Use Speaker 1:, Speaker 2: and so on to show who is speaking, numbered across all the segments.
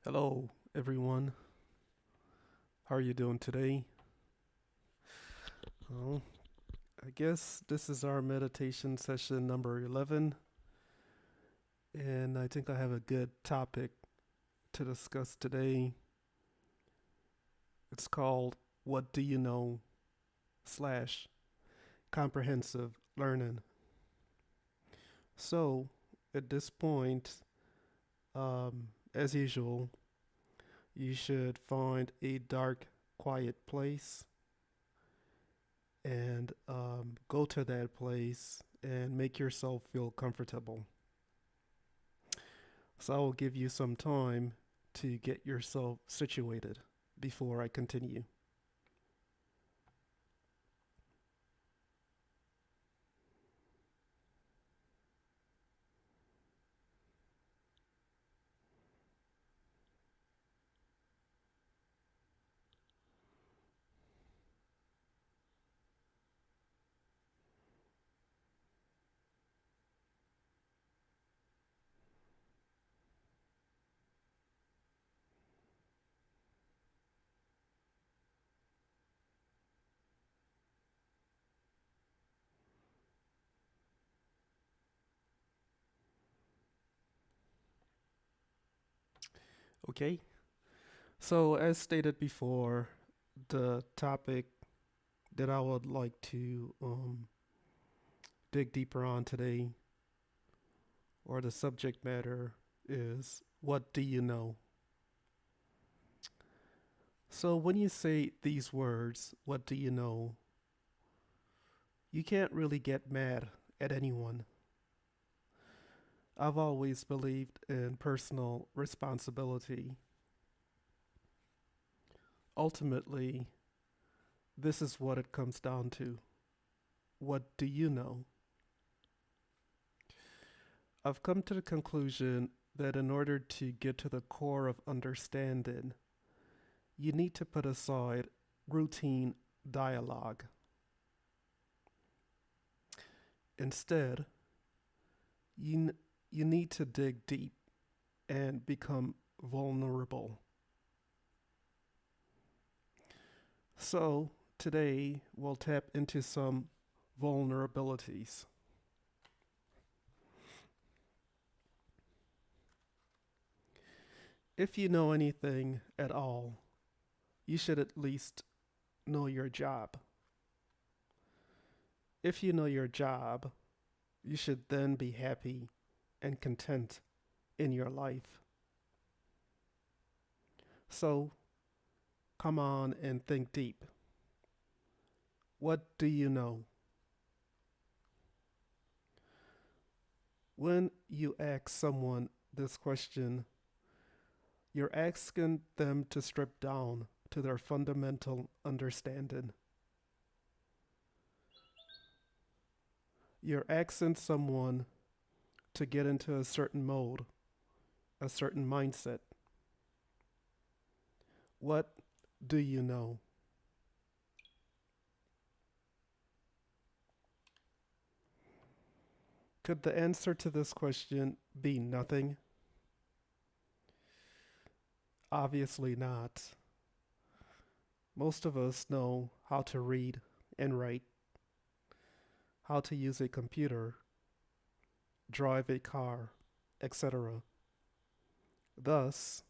Speaker 1: Hello, everyone. How are you doing today? Well, I guess this is our meditation session number 11, and I think I have a good topic to discuss today. It's called What Do You Know slash Comprehensive Learning. So, at this point, as usual, you should find a dark, quiet place and go to that place and make yourself feel comfortable. So I will give you some time to get yourself situated before I continue. Okay? So, as stated before, the topic that I would like to dig deeper on today, or the subject matter, is what do you know? So, when you say these words, what do you know, you can't really get mad at anyone. I've always believed in personal responsibility. Ultimately, this is what it comes down to. What do you know? I've come to the conclusion that in order to get to the core of understanding, you need to put aside routine dialogue. Instead, you, you need to dig deep and become vulnerable. So, today we'll tap into some vulnerabilities. If you know anything at all, you should at least know your job. If you know your job, you should then be happy and content in your life. So come on and think deep. What do you know? When you ask someone this question, you're asking them to strip down to their fundamental understanding. You're asking someone to get into a certain mode, a certain mindset. What do you know? Could the answer to this question be nothing? Obviously not. Most of us know how to read and write, how to use a computer, drive a car, etc. Thus,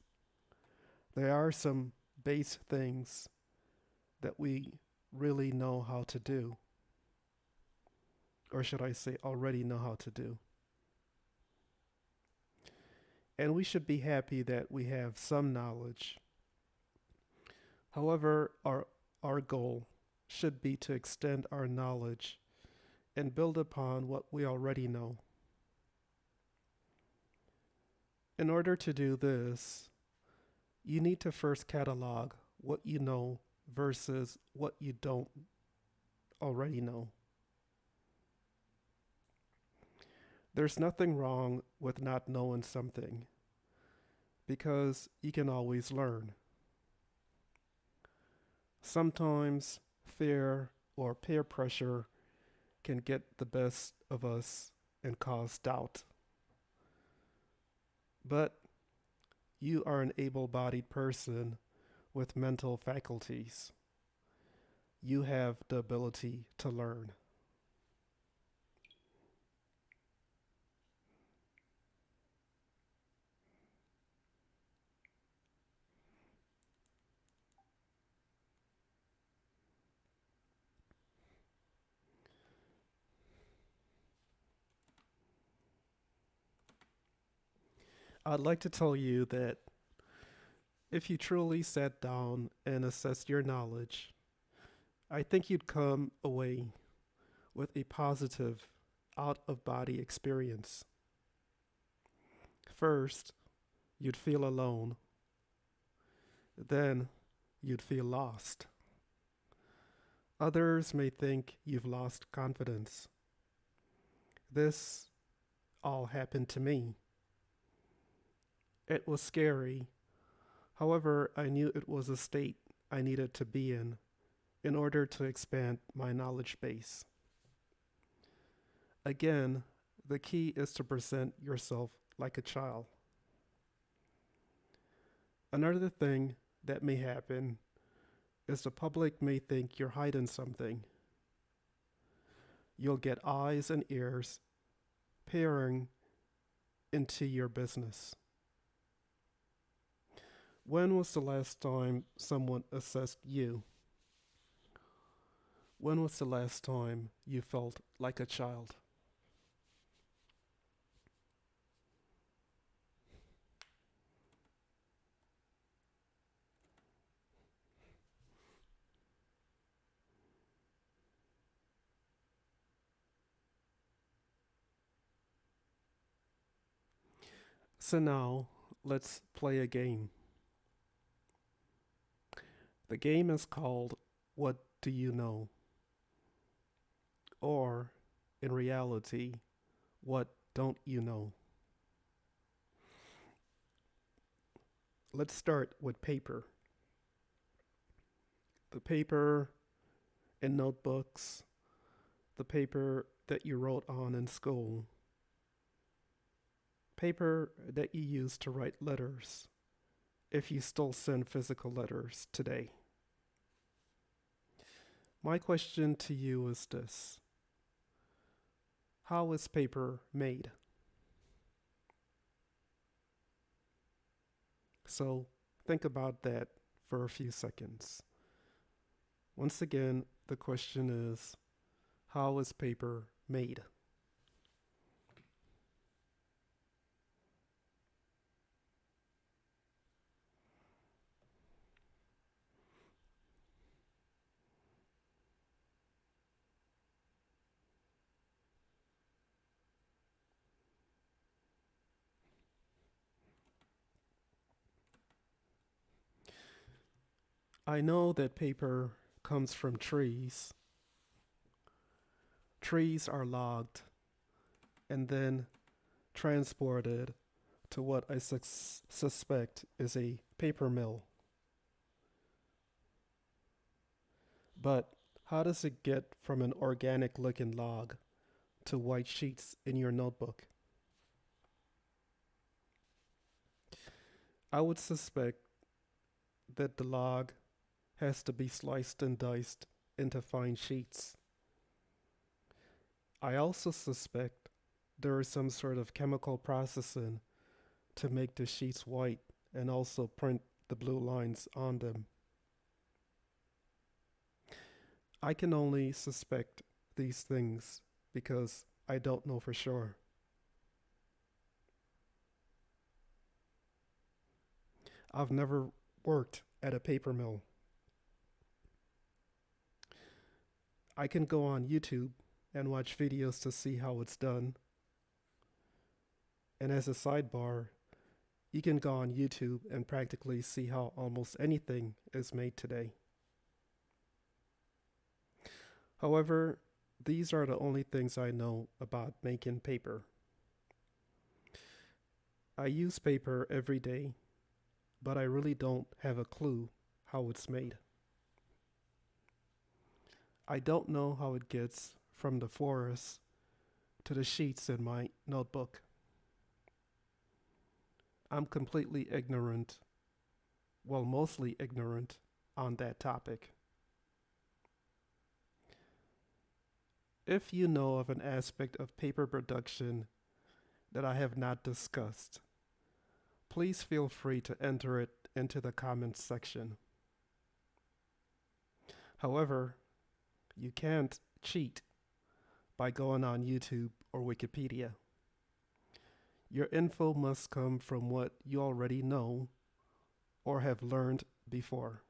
Speaker 1: there are some base things that we really know how to do, or should I say, already know how to do. And we should be happy that we have some knowledge. However, our goal should be to extend our knowledge and build upon what we already know. In order to do this, you need to first catalog what you know versus what you don't already know. There's nothing wrong with not knowing something because you can always learn. Sometimes fear or peer pressure can get the best of us and cause doubt. But You are an able bodied person with mental faculties. You have the ability to learn. I'd like to tell you that if you truly sat down and assessed your knowledge, I think you'd come away with a positive out of body experience. First, you'd feel alone. Then, you'd feel lost. Others may think you've lost confidence. This all happened to me. It was scary. However, I knew it was a state I needed to be in order to expand my knowledge base. Again, the key is to present yourself like a child. Another thing that may happen is the public may think you're hiding something. You'll get eyes and ears peering into your business. When was the last time someone assessed you? When was the last time you felt like a child? So now, let's play a game. The game is called What Do You Know? Or, in reality, What Don't You Know? Let's start with paper. The paper in notebooks, the paper that you wrote on in school, paper that you use to write letters, if you still send physical letters today. My question to you is this: how is paper made? So think about that for a few seconds. Once again, the question is, how is paper made? I know that paper comes from trees. Trees are logged and then transported to what I suspect is a paper mill. But how does it get from an organic looking log to white sheets in your notebook? I would suspect that the log has to be sliced and diced into fine sheets. I also suspect there is some sort of chemical processing to make the sheets white and also print the blue lines on them. I can only suspect these things because I don't know for sure. I've never worked at a paper mill. I can go on YouTube and watch videos to see how it's done. And as a sidebar, you can go on YouTube and practically see how almost anything is made today. However, these are the only things I know about making paper. I use paper every day, but I really don't have a clue how it's made. I don't know how it gets from the forest to the sheets in my notebook. I'm completely ignorant, well, mostly ignorant on that topic. If you know of an aspect of paper production that I have not discussed, please feel free to enter it into the comments section. However, you can't cheat by going on YouTube or Wikipedia. Your info must come from what you already know or have learned before.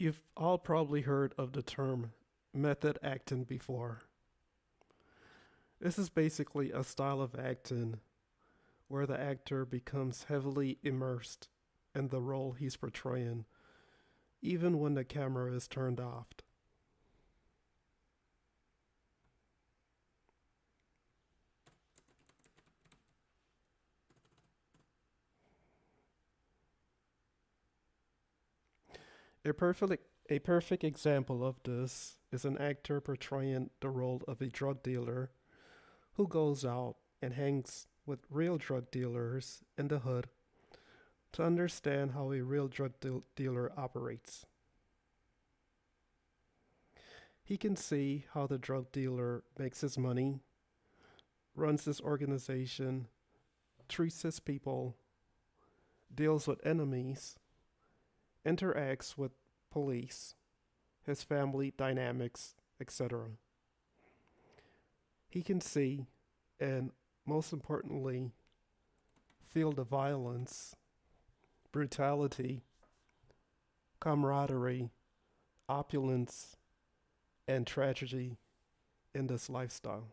Speaker 1: You've all probably heard of the term method acting before. This is basically a style of acting where the actor becomes heavily immersed in the role he's portraying, even when the camera is turned off. A perfect example of this is an actor portraying the role of a drug dealer who goes out and hangs with real drug dealers in the hood to understand how a real dealer operates. He can see how the drug dealer makes his money, runs his organization, treats his people, deals with enemies, interacts with police, his family dynamics, etc. He can see, and most importantly, feel the violence, brutality, camaraderie, opulence, and tragedy in this lifestyle.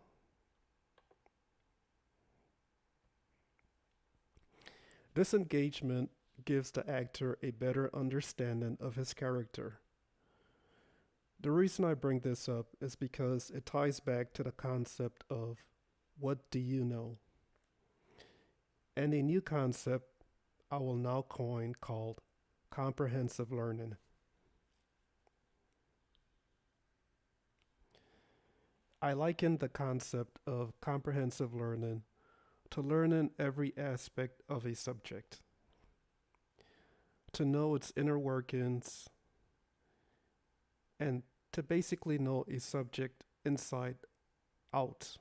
Speaker 1: This engagement gives the actor a better understanding of his character. The reason I bring this up is because it ties back to the concept of what do you know? And a new concept I will now coin called comprehensive learning. I liken the concept of comprehensive learning to learning every aspect of a subject, to know its inner workings, and to basically know a subject inside out.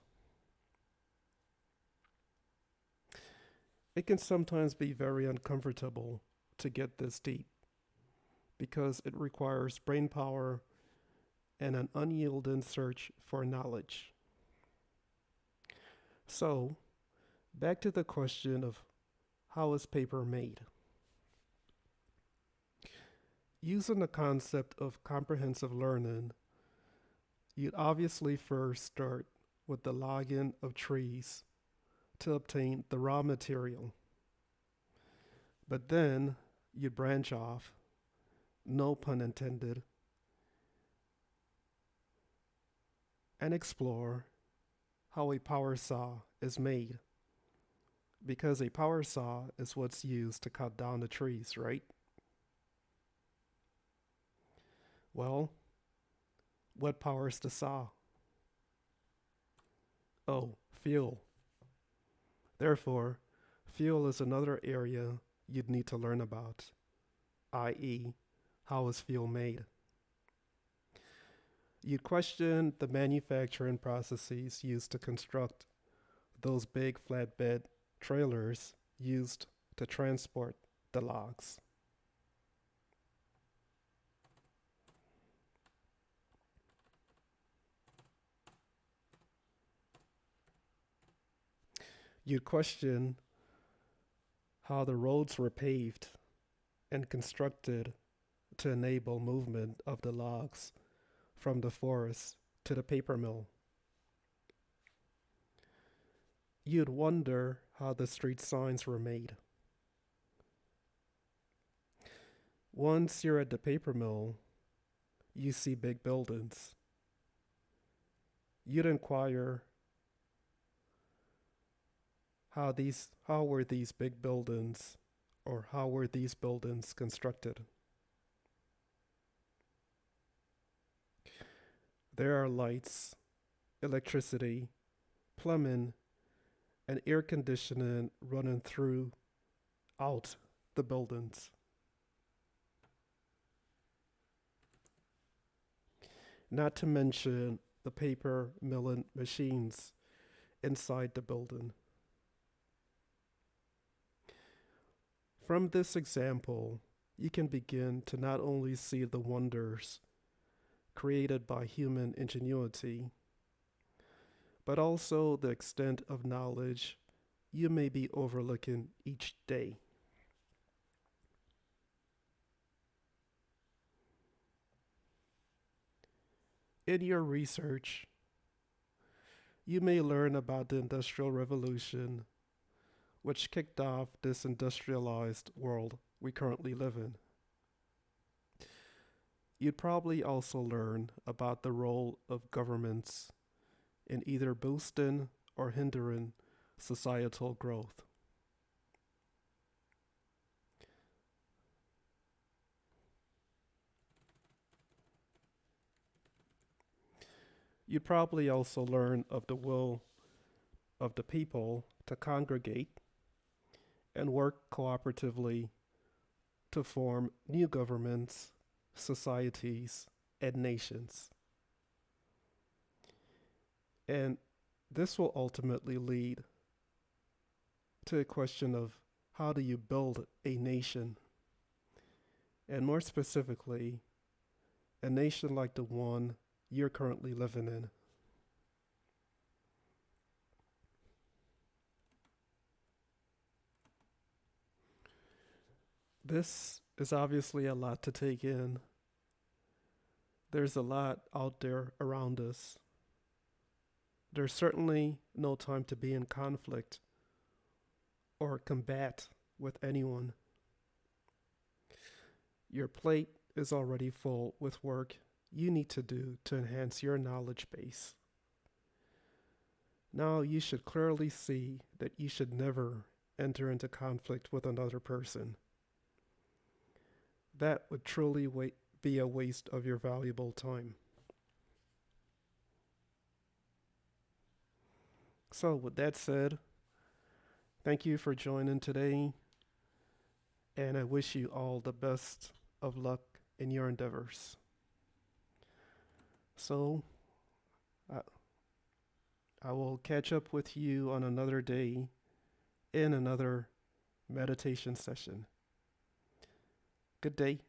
Speaker 1: It can sometimes be very uncomfortable to get this deep because it requires brain power and an unyielding search for knowledge. So, back to the question of how is paper made? Using the concept of comprehensive learning, you'd obviously first start with the logging of trees to obtain the raw material. But then you'd branch off, no pun intended, and explore how a power saw is made. Because a power saw is what's used to cut down the trees, right? Well, what powers the saw? Oh, fuel. Therefore, fuel is another area you'd need to learn about, i.e., how is fuel made? You'd question the manufacturing processes used to construct those big flatbed trailers used to transport the logs. You'd question how the roads were paved and constructed to enable movement of the logs from the forest to the paper mill. You'd wonder how the street signs were made. Once you're at the paper mill, you see big buildings. You'd inquire how were these big buildings or how were these buildings constructed? There are lights, electricity, plumbing, and air conditioning running throughout the buildings. Not to mention the paper milling machines inside the building. From this example, you can begin to not only see the wonders created by human ingenuity, but also the extent of knowledge you may be overlooking each day. In your research, you may learn about the Industrial Revolution, which kicked off this industrialized world we currently live in. You'd probably also learn about the role of governments in either boosting or hindering societal growth. You'd probably also learn of the will of the people to congregate and work cooperatively to form new governments, societies, and nations. And this will ultimately lead to a question of how do you build a nation? And more specifically, a nation like the one you're currently living in. This is obviously a lot to take in. There's a lot out there around us. There's certainly no time to be in conflict or combat with anyone. Your plate is already full with work you need to do to enhance your knowledge base. Now you should clearly see that you should never enter into conflict with another person. That would truly be a waste of your valuable time. So, with that said, thank you for joining today, and I wish you all the best of luck in your endeavors. So, I, I will catch up with you on another day in another meditation session. Good day.